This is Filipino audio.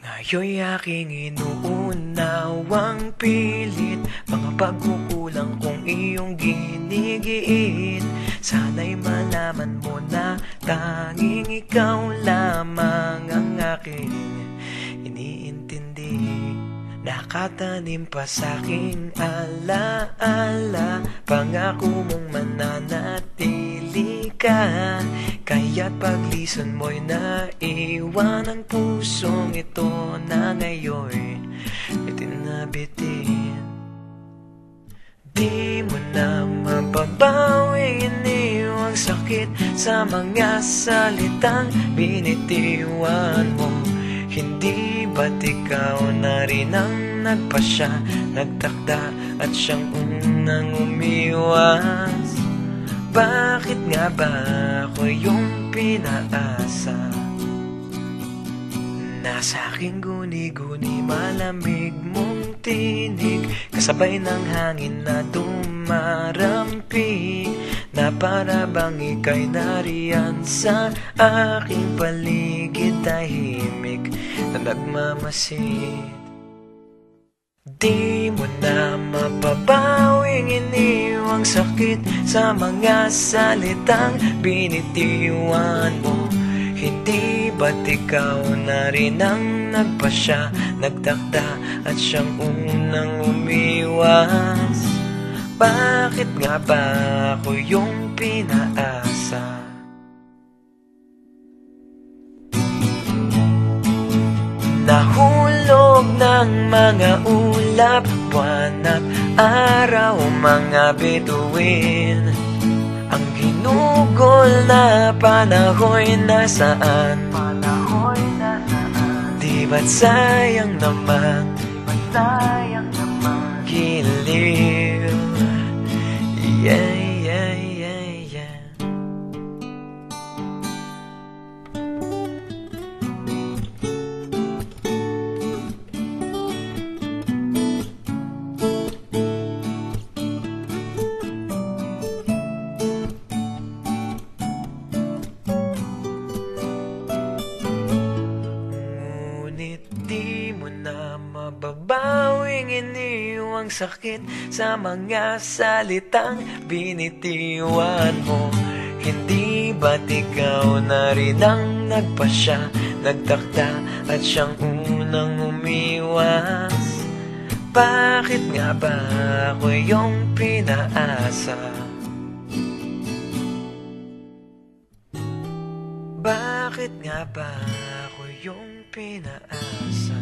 Ngayon'y aking inuunawang pilit mga pagkukulang kong iyong ginigiit. Sana'y malaman mo na tanging ikaw lamang ang aking iniintindi. Nakatanim pa sa'king alaala, pangako mong mananatili ka. Kaya't paglison mo'y naiwan ang pusong ito na ngayon itinabitin. Di mo na mababawing iniwang sakit sa mga salitang binitiwan mo. Hindi ba't ikaw na rin ang nagpasya, nagtakda at siyang unang umiwas? Bakit nga ba ako yung pinaasa? Nasa aking guni-guni malamig mong tinig, kasabay ng hangin na dumarampi, na para bang ika'y nariyan sa aking paligid, tahimik na nagmamasid. Di mo na mapabawing iniwang sakit sa mga salitang binitiwan mo. Hindi ba't ikaw na rin ang nagpasya, nagtakda at siyang unang umiwas? Bakit nga ba ako yung pinaasa? Nahulog ng mga ulap, buwan at araw, mga bituin. Ang ginugol na panahon'y nasaan? Di ba't sayang naman? Giliw. Yeah, yeah, yeah, yeah. Di mo na mababawing iniwang sakit sa mga salitang binitiwan mo. Hindi ba't ikaw na rin ang nagpasya, nagtakda at siyang unang umiwas? Bakit nga ba ako yung pinaasa? Bakit nga ba ako yung pinaasa?